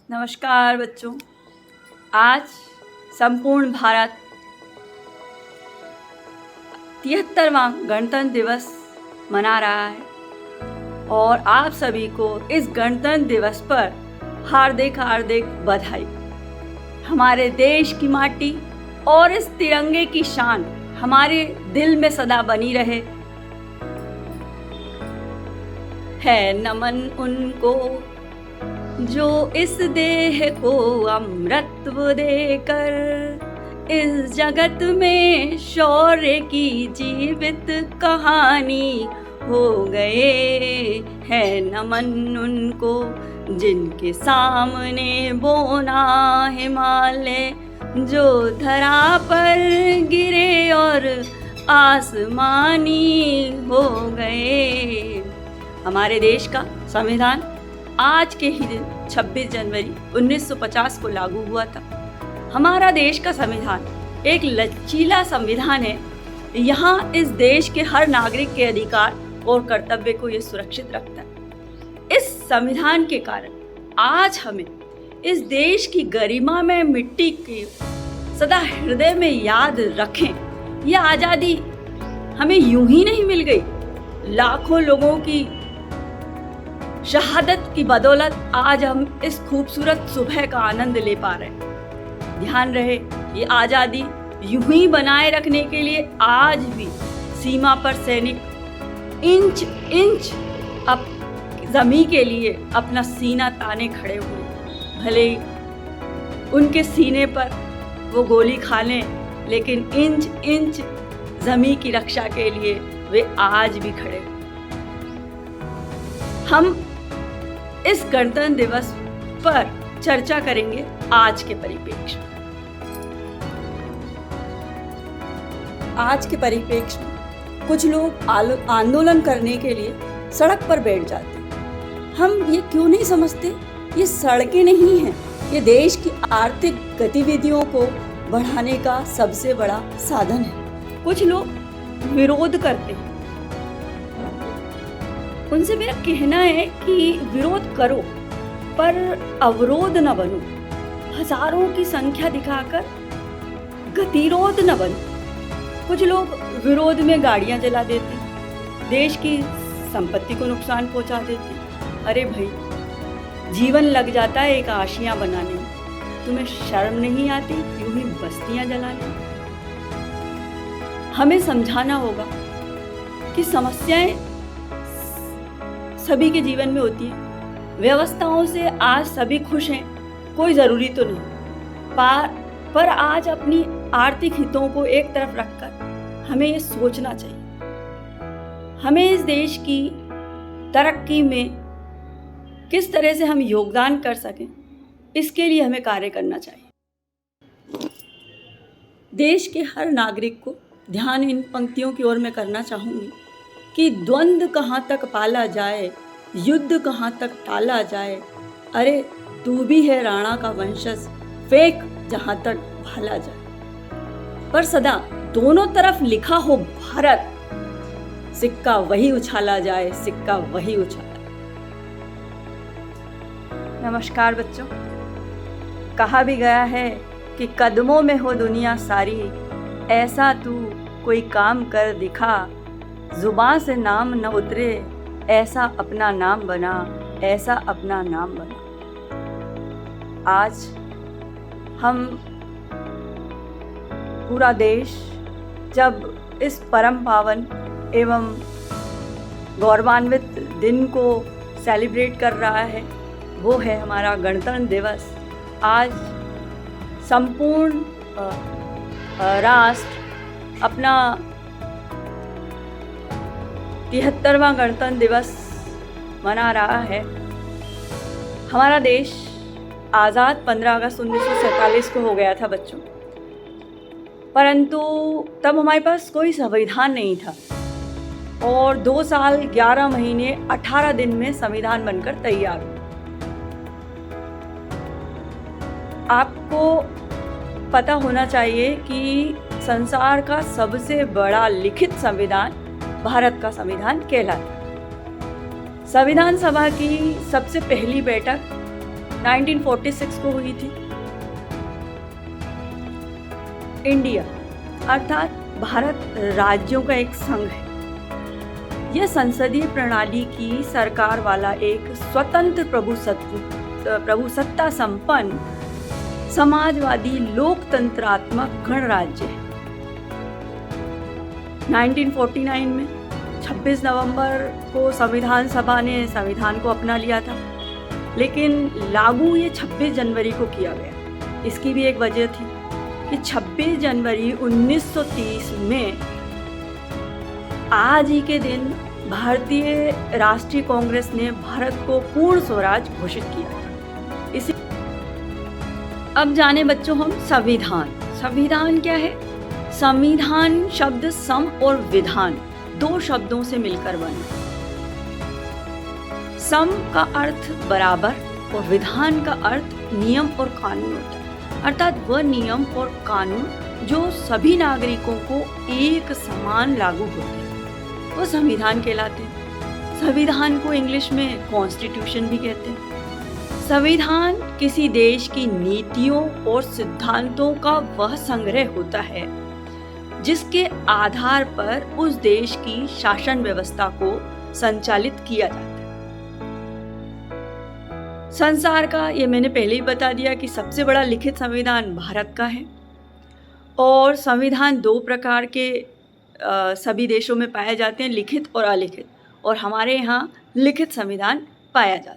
नमस्कार बच्चों। आज संपूर्ण भारत 73वां गणतंत्र दिवस मना रहा है और आप सभी को इस गणतंत्र दिवस पर हार्दिक हार्दिक बधाई। हमारे देश की माटी और इस तिरंगे की शान हमारे दिल में सदा बनी रहे। है नमन उनको जो इस देह को अमृतत्व देकर इस जगत में शौर्य की जीवित कहानी हो गए। है नमन उनको जिनके सामने बोना हिमालय जो धरा पर गिरे और आसमानी हो गए। हमारे देश का संविधान आज के ही दिन 26 जनवरी 1950 को लागू हुआ था। हमारा देश का संविधान एक लचीला संविधान है। यहाँ इस देश के हर नागरिक के अधिकार और कर्तव्य को ये सुरक्षित रखता है। इस संविधान के कारण आज हमें इस देश की गरिमा में मिट्टी की सदा हृदय में याद रखें। यह आज़ादी हमें यूं ही नहीं मिल गई। लाखों लोगों की शहादत की बदौलत आज हम इस खूबसूरत सुबह का आनंद ले पा रहे हैं। ध्यान रहे, ये आज़ादी यूं ही बनाए रखने के लिए आज भी सीमा पर सैनिक इंच इंच अब जमीन के लिए अपना सीना ताने खड़े हुए। भले ही उनके सीने पर वो गोली खा लें, लेकिन इंच इंच जमीन की रक्षा के लिए वे आज भी खड़े। हम इस गणतंत्र दिवस पर चर्चा करेंगे आज के परिप्रेक्ष्य में। आज के परिप्रेक्ष्य में कुछ लोग आंदोलन करने के लिए सड़क पर बैठ जाते हैं। हम ये क्यों नहीं समझते, ये सड़कें नहीं हैं, ये देश की आर्थिक गतिविधियों को बढ़ाने का सबसे बड़ा साधन है। कुछ लोग विरोध करते हैं। उनसे मेरा कहना है कि विरोध करो पर अवरोध न बनो। हजारों की संख्या दिखाकर गतिरोध न बनो। कुछ लोग विरोध में गाड़ियां जला देते, देश की संपत्ति को नुकसान पहुंचा देते। अरे भाई, जीवन लग जाता है एक आशियां बनाने में, तुम्हें शर्म नहीं आती यूं ही बस्तियां जलाने? हमें समझाना होगा कि समस्याएं सभी के जीवन में होती है। व्यवस्थाओं से आज सभी खुश हैं, कोई ज़रूरी तो नहीं। पर आज अपनी आर्थिक हितों को एक तरफ रखकर हमें ये सोचना चाहिए, हमें इस देश की तरक्की में किस तरह से हम योगदान कर सकें, इसके लिए हमें कार्य करना चाहिए। देश के हर नागरिक को ध्यान इन पंक्तियों की ओर मैं करना चाहूँगी कि द्वंद्व कहाँ तक पाला जाए, युद्ध कहाँ तक टाला जाए। अरे तू भी है राणा का वंशज, फेंक जहाँ तक भाला जाए। पर सदा दोनों तरफ लिखा हो भारत, सिक्का वही उछाला जाए, सिक्का वही उछाला। नमस्कार बच्चों। कहा भी गया है कि कदमों में हो दुनिया सारी, ऐसा तू कोई काम कर दिखा, जुबान से नाम न उतरे, ऐसा अपना नाम बना, ऐसा अपना नाम बना। आज हम पूरा देश जब इस परम पावन एवं गौरवान्वित दिन को सेलिब्रेट कर रहा है, वो है हमारा गणतंत्र दिवस। आज संपूर्ण राष्ट्र अपना 73वां गणतंत्र दिवस मना रहा है। हमारा देश आज़ाद 15 अगस्त 1947 को हो गया था बच्चों, परंतु तब हमारे पास कोई संविधान नहीं था और 2 साल 11 महीने 18 दिन में संविधान बनकर तैयार हुआ। आपको पता होना चाहिए कि संसार का सबसे बड़ा लिखित संविधान भारत का संविधान कहलाता है। संविधान सभा की सबसे पहली बैठक 1946 को हुई थी। इंडिया अर्थात भारत राज्यों का एक संघ है। यह संसदीय प्रणाली की सरकार वाला एक स्वतंत्र प्रभुसत्ता संपन्न समाजवादी लोकतंत्रात्मक गणराज्य है। 1949 में 26 नवंबर को संविधान सभा ने संविधान को अपना लिया था, लेकिन लागू ये 26 जनवरी को किया गया। इसकी भी एक वजह थी कि 26 जनवरी 1930 में आज ही के दिन भारतीय राष्ट्रीय कांग्रेस ने भारत को पूर्ण स्वराज घोषित किया था। इसी अब जाने बच्चों हम संविधान। संविधान क्या है? संविधान शब्द सम और विधान दो शब्दों से मिलकर बना। सम का अर्थ बराबर और विधान का अर्थ नियम और कानून होता है, अर्थात वह नियम और कानून जो सभी नागरिकों को एक समान लागू होते हैं, वो संविधान कहलाते हैं। संविधान को इंग्लिश में कॉन्स्टिट्यूशन भी कहते हैं। संविधान किसी देश की नीतियों और सिद्धांतों का वह संग्रह होता है जिसके आधार पर उस देश की शासन व्यवस्था को संचालित किया जाता है। संसार का, ये मैंने पहले ही बता दिया कि सबसे बड़ा लिखित संविधान भारत का है, और संविधान दो प्रकार के सभी देशों में पाए जाते हैं, लिखित और अलिखित, और हमारे यहाँ लिखित संविधान पाया जाता है।